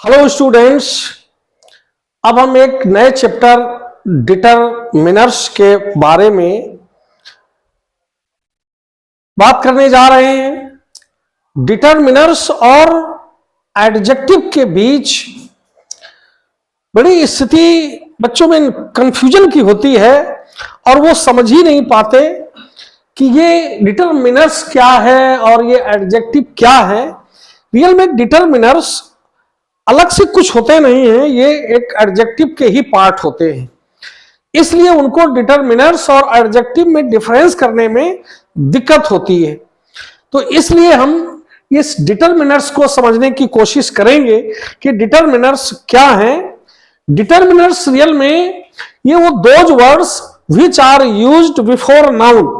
Hello students, अब हम एक नए चैप्टर डिटरमिनर्स के बारे में बात करने जा रहे हैं। डिटरमिनर्स और एडजेक्टिव के बीच बड़ी स्थिति बच्चों में कंफ्यूजन की होती है और वो समझ ही नहीं पाते कि ये डिटरमिनर्स क्या है और ये एडजेक्टिव क्या है। रियल में डिटरमिनर्स अलग से कुछ होते नहीं हैं, ये एक एडजेक्टिव के ही पार्ट होते हैं। इसलिए उनको डिटरमिनर्स और एडजेक्टिव में डिफरेंस करने में दिक्कत होती है। तो इसलिए हम इस डिटरमिनर्स को समझने की कोशिश करेंगे कि डिटरमिनर्स क्या हैं। डिटरमिनर्स रियल में ये वो those words which are used before noun.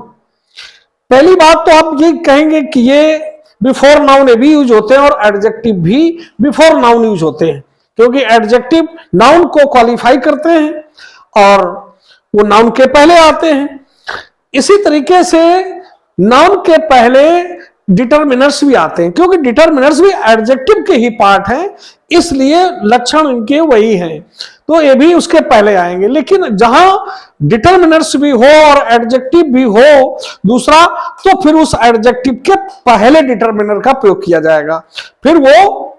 पहली बात तो आप ये कहेंगे कि ये बिफोर नाउन भी यूज होते हैं और एडजेक्टिव भी बिफोर नाउन यूज होते हैं, क्योंकि एडजेक्टिव नाउन को क्वालिफाई करते हैं और वो नाउन के पहले आते हैं। इसी तरीके से नाउन के पहले डिटरमिनर्स भी आते हैं, क्योंकि डिटरमिनर्स भी एडजेक्टिव के ही पार्ट हैं, इसलिए लक्षण इनके वही हैं, तो ये भी उसके पहले आएंगे। लेकिन जहां डिटरमिनर्स भी हो और एडजेक्टिव भी हो दूसरा, तो फिर उस एडजेक्टिव के पहले डिटरमिनर का प्रयोग किया जाएगा। फिर वो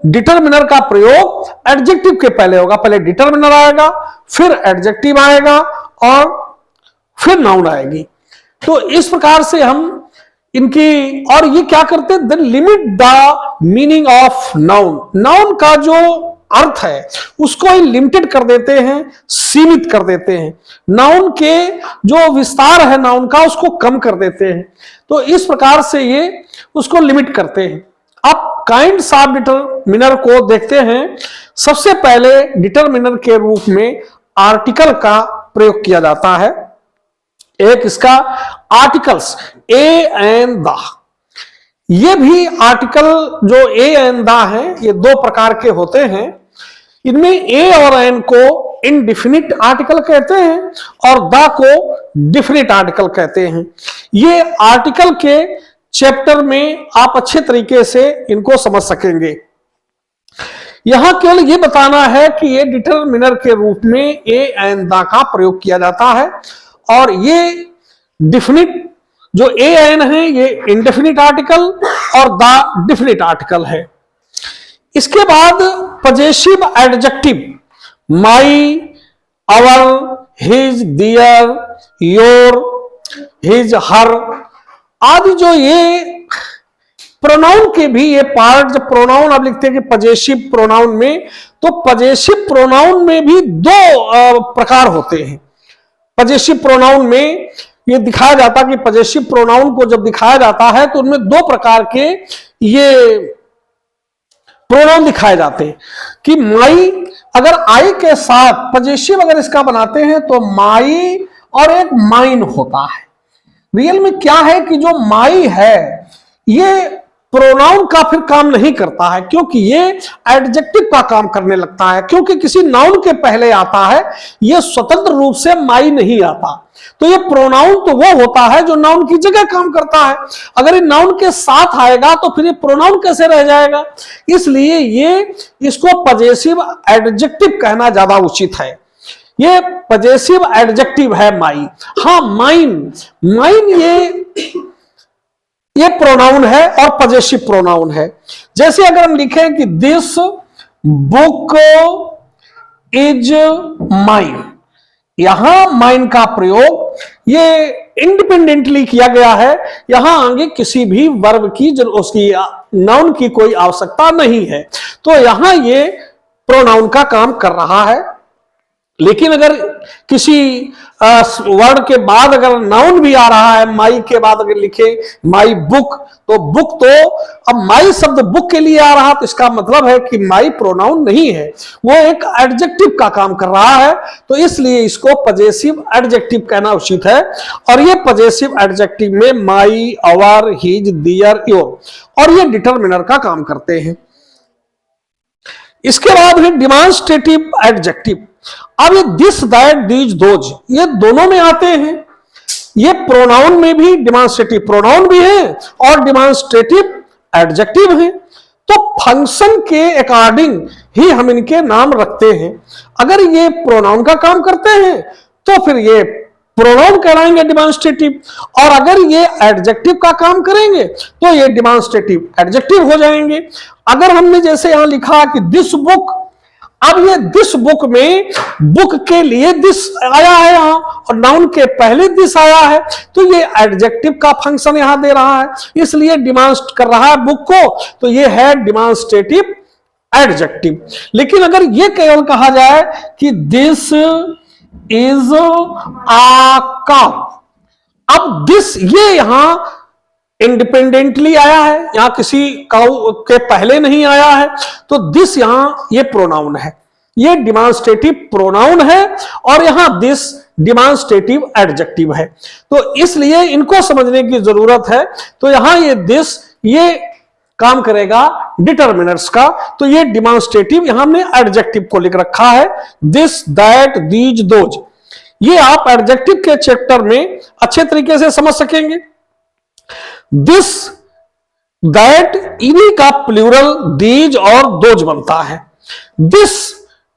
डिटरमिनर का प्रयोग एडजेक्टिव के पहले होगा। पहले डिटरमिनर आएगा, फिर एडजेक्टिव आएगा और फिर नाउन आएगी। तो इस प्रकार से हम इनकी, और ये क्या करते हैं, limit the meaning of noun. Noun का जो अर्थ है उसको ही लिमिटेड कर देते हैं, सीमित कर देते हैं। नाउन के जो विस्तार है नाउन का उसको कम कर देते हैं। तो इस प्रकार से ये उसको लिमिट करते हैं। अब काइंड्स ऑफ डिटरमिनर को देखते हैं। सबसे पहले डिटरमिनर के रूप में आर्टिकल का प्रयोग किया जाता है। एक इसका आर्टिकल्स ए एंड द। ये भी आर्टिकल जो ए एंड द है ये दो प्रकार के होते हैं। इनमें ए और एन को इनडिफिनिट आर्टिकल कहते हैं और द को डिफिनिट आर्टिकल कहते हैं। ये आर्टिकल के चैप्टर में आप अच्छे तरीके से इनको समझ सकेंगे। यहां केवल ये बताना है कि ये डिटरमिनर के रूप में ए एंड द का प्रयोग किया जाता है और ये डिफिनिट जो ए एन है ये इंडेफिनिट आर्टिकल और द डिफिनिट आर्टिकल है। इसके बाद possessive adjective my, our, his, their, your, his, her आदि, जो ये प्रोनाउन के भी ये पार्ट, जब प्रोनाउन आप लिखते हैं कि पजेसिव प्रोनाउन में, तो पजेसिव प्रोनाउन में भी दो प्रकार होते हैं। पजेसिव प्रोनाउन में ये दिखाया जाता कि पजेसिव प्रोनाउन को जब दिखाया जाता है तो उनमें दो प्रकार के ये प्रोनाउन दिखाए जाते हैं कि माई, अगर आई के साथ पजेसिव अगर इसका बनाते हैं तो माई और एक माइन होता है। रियल में क्या है कि जो माई है ये प्रोनाउन का फिर काम नहीं करता है, क्योंकि ये एडजेक्टिव का काम करने लगता है, क्योंकि किसी नाउन के पहले आता है, ये स्वतंत्र रूप से माई नहीं आता। तो ये प्रोनाउन तो वो होता है जो नाउन की जगह काम करता है। अगर ये नाउन के साथ आएगा तो फिर ये प्रोनाउन कैसे रह जाएगा। इसलिए ये इसको पजेसिव एडजेक्टिव कहना ज्यादा उचित है। ये पजेसिव एडजेक्टिव है माई। हाँ, माइन, माइन ये प्रोनाउन है और पजेसिव प्रोनाउन है। जैसे अगर हम लिखें कि दिस बुक इज माइन, यहां माइन का प्रयोग ये इंडिपेंडेंटली किया गया है। यहां आगे किसी भी वर्ब की उसकी नाउन की कोई आवश्यकता नहीं है, तो यहां ये प्रोनाउन का काम कर रहा है। लेकिन अगर किसी वर्ड के बाद अगर नाउन भी आ रहा है, माई के बाद अगर लिखे माई बुक, तो बुक, तो अब माई शब्द बुक के लिए आ रहा, तो इसका मतलब है कि माई प्रोनाउन नहीं है, वो एक एडजेक्टिव का काम कर रहा है। तो इसलिए इसको पजेसिव एडजेक्टिव कहना उचित है। और ये पजेसिव एडजेक्टिव में माई, आवर, हिज, दियर, योर और ये डिटरमिनर का काम करते हैं। इसके बाद है डिमॉन्स्ट्रेटिव एडजेक्टिव। अब ये दिस, दैट, दीज, दोज ये दोनों में आते हैं। ये प्रोनाउन में भी डिमॉन्स्ट्रेटिव प्रोनाउन भी है और डिमॉन्स्ट्रेटिव एडजेक्टिव है। तो फंक्शन के अकॉर्डिंग ही हम इनके नाम रखते हैं। अगर ये प्रोनाउन का काम करते हैं तो फिर ये प्रोनाउन कहलाएंगे डिमॉन्स्ट्रेटिव, और अगर ये एडजेक्टिव का काम करेंगे तो ये डिमॉन्स्ट्रेटिव एडजेक्टिव हो जाएंगे। अगर हमने जैसे यहां लिखा कि दिस बुक, अब ये दिस बुक में बुक के लिए दिस आया है यहां और नाउन के पहले दिस आया है, तो ये एडजेक्टिव का फंक्शन यहां दे रहा है, इसलिए डिमांड कर रहा है बुक को, तो ये है डिमॉन्स्ट्रेटिव एडजेक्टिव। लेकिन अगर ये केवल कहा जाए कि दिस इज आ काउ, अब दिस ये यहां इंडिपेंडेंटली आया है, यहां किसी काउ के पहले नहीं आया है, तो दिस यहां ये प्रोनाउन है, ये डिमॉन्स्ट्रेटिव प्रोनाउन है, और यहां दिस डिमॉन्स्ट्रेटिव एडजेक्टिव है। तो इसलिए इनको समझने की जरूरत है। तो यहां ये दिस ये काम करेगा डिटरमिनर्स का, तो ये डिमॉन्स्ट्रेटिव यहां हमने एडजेक्टिव को लिख रखा है, दिस दैट दीज दोज। ये आप एडजेक्टिव के चैप्टर में अच्छे तरीके से समझ सकेंगे। दिस दैट इन्हीं का प्लूरल दीज और दोज बनता है। दिस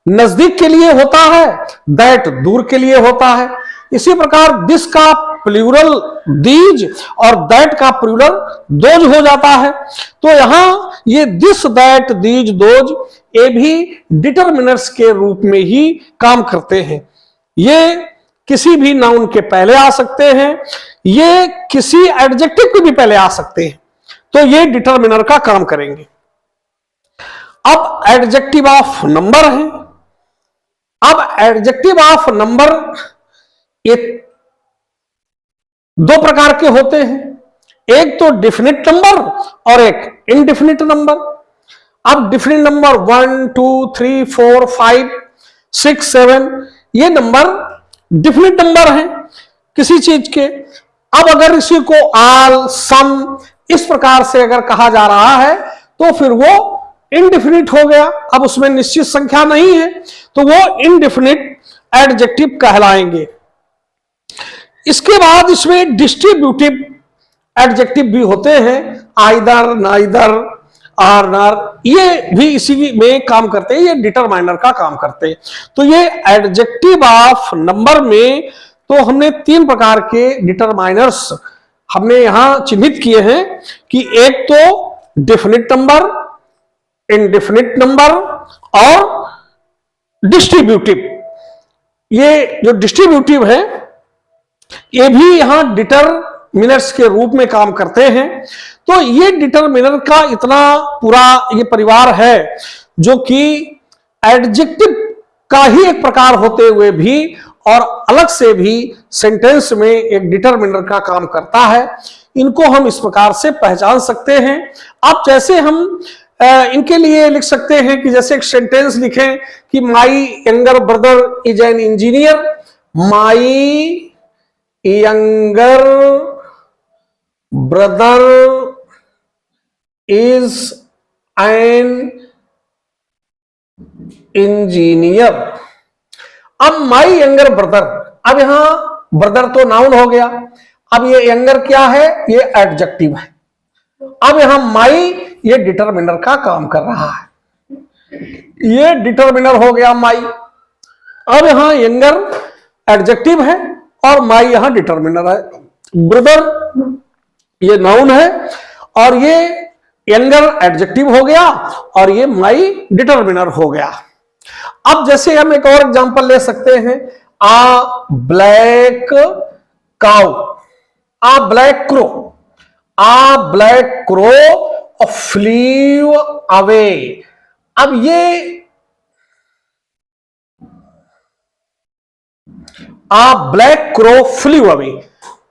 नजदीक के लिए होता है, दैट दूर के लिए होता है। इसी प्रकार दिस का प्लूरल दीज और दैट का प्लूरल दोज हो जाता है। तो यहां ये दिस दैट दीज दोज ये भी डिटरमिनर्स के रूप में ही काम करते हैं। ये किसी भी नाउन के पहले आ सकते हैं, ये किसी एडजेक्टिव के भी पहले आ सकते हैं, तो ये डिटरमिनर का काम करेंगे। अब एडजेक्टिव ऑफ नंबर है। अब एडजेक्टिव ऑफ नंबर ये दो प्रकार के होते हैं, एक तो डिफिनिट नंबर और एक इनडिफिनिट नंबर। अब डिफिनिट नंबर 1 2 3 4 5 6 7 ये नंबर डिफिनिट नंबर है किसी चीज के। अब अगर इसी को आल सम इस प्रकार से अगर कहा जा रहा है तो फिर वो इनडिफिनिट हो गया, अब उसमें निश्चित संख्या नहीं है, तो वो इनडिफिनिट एडजेक्टिव कहलाएंगे। इसके बाद इसमें डिस्ट्रीब्यूटिव एडजेक्टिव भी होते हैं, आइदर नाइदर आर नार, ये भी इसी में काम करते हैं, ये डिटरमाइनर का काम करते हैं। तो ये एडजेक्टिव ऑफ नंबर में तो हमने तीन प्रकार के डिटरमाइनर्स हमने यहां चिन्हित किए हैं कि एक तो डेफिनिट नंबर, इनडेफिनिट नंबर और डिस्ट्रीब्यूटिव। ये जो डिस्ट्रीब्यूटिव है ये भी यहां डिटरमिनर्स के रूप में काम करते हैं। तो ये डिटरमिनर का इतना पूरा ये परिवार है जो कि एडजेक्टिव का ही एक प्रकार होते हुए भी और अलग से भी सेंटेंस में एक डिटरमिनर का काम करता है। इनको हम इस प्रकार से पहचान सकते हैं। आप जैसे हम इनके लिए लिख सकते हैं कि जैसे एक सेंटेंस लिखें कि my younger brother is an engineer, my younger brother is an engineer. अब माई यंगर ब्रदर, अब यहां ब्रदर तो नाउन हो गया, अब ये यंगर क्या है, ये एडजेक्टिव है। अब यहां माई ये डिटरमिनर का काम कर रहा है, ये डिटरमिनर हो गया माई। अब यहां यंगर एडजेक्टिव है और माई यहां डिटरमिनर है। ब्रदर ये नाउन है और ये यंगर एडजेक्टिव हो गया और ये माई डिटरमिनर हो गया। अब जैसे हम एक और एग्जांपल ले सकते हैं, आ ब्लैक काउ, आ ब्लैक क्रो, आ ब्लैक क्रो फ्लीव अवे। अब ये आ ब्लैक क्रो फ्लीव अवे,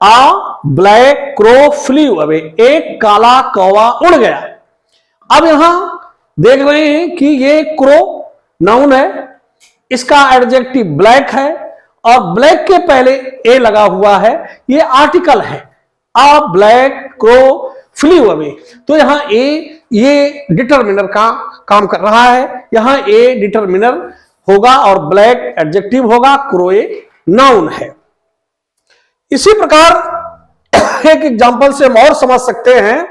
आ ब्लैक क्रो फ्लीव अवे, एक काला कौवा उड़ गया। अब यहां देख रहे हैं कि ये क्रो नाउन है, इसका एडजेक्टिव ब्लैक है और ब्लैक के पहले ए लगा हुआ है, ये आर्टिकल है, आ ब्लैक क्रो फ्लीव अवे। तो यहां ए ये डिटरमिनर का काम कर रहा है, यहां ए डिटरमिनर होगा और ब्लैक एडजेक्टिव होगा, क्रो ए नाउन है। इसी प्रकार एक एग्जांपल से हम और समझ सकते हैं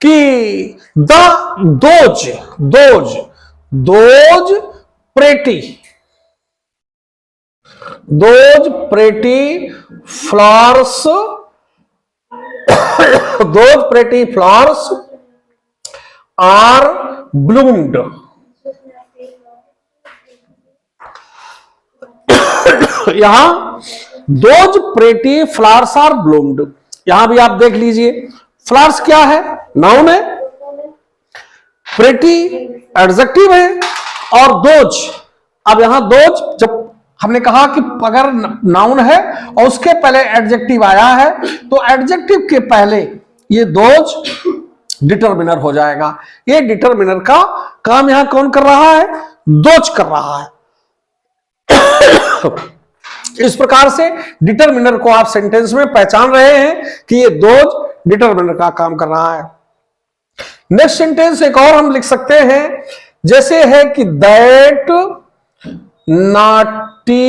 कि those those those pretty flowers those pretty flowers are bloomed. यहां those pretty flowers are bloomed, यहां भी आप देख लीजिए फ्लावर्स क्या है, नाउन है, प्रेटी एडजेक्टिव है, और दोज, अब यहां दोज जब हमने कहा कि अगर नाउन है और उसके पहले एडजेक्टिव आया है तो एडजेक्टिव के पहले ये दोज डिटरमिनर हो जाएगा। ये डिटरमिनर का काम यहां कौन कर रहा है, दोज कर रहा है। इस प्रकार से डिटरमिनर को आप सेंटेंस में पहचान रहे हैं कि ये दोज डिटरमिनर का काम कर रहा है। नेक्स्ट सेंटेंस एक और हम लिख सकते हैं, जैसे है कि that naughty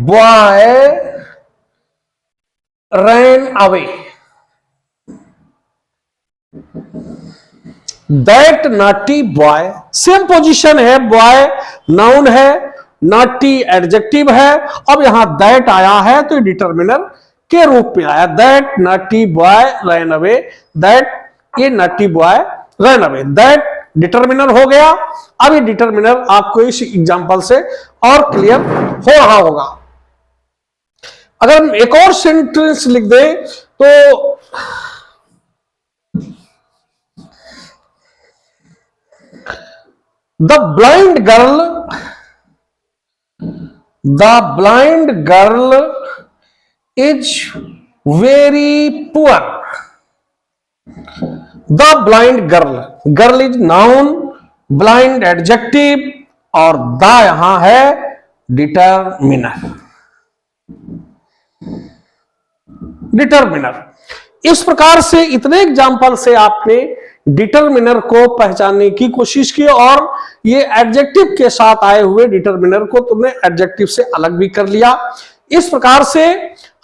boy ran away. That naughty boy, same position है, बॉय नाउन है, naughty एडजेक्टिव है, अब यहां दैट आया है तो डिटरमिनर के रूप में आया, that naughty boy ran away, that ये naughty boy ran away, that determiner हो गया। अब ये डिटरमिनर आपको इस एग्जांपल से और क्लियर हो रहा होगा। अगर हम एक और सेंटेंस लिख दें तो the blind girl is very poor. The blind girl, girl is noun, blind adjective, और द यहां है डिटरमिनर। इस प्रकार से इतने एग्जाम्पल से आपने डिटरमिनर को पहचानने की कोशिश की, और ये एडजेक्टिव के साथ आए हुए डिटरमिनर को तुमने एडजेक्टिव से अलग भी कर लिया। इस प्रकार से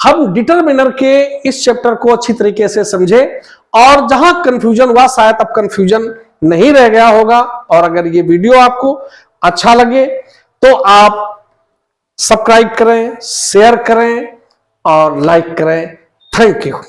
हम डिटरमिनर के इस चैप्टर को अच्छी तरीके से समझे, और जहां कंफ्यूजन हुआ शायद अब कंफ्यूजन नहीं रह गया होगा। और अगर ये वीडियो आपको अच्छा लगे तो आप सब्सक्राइब करें, शेयर करें और लाइक करें। Thank you.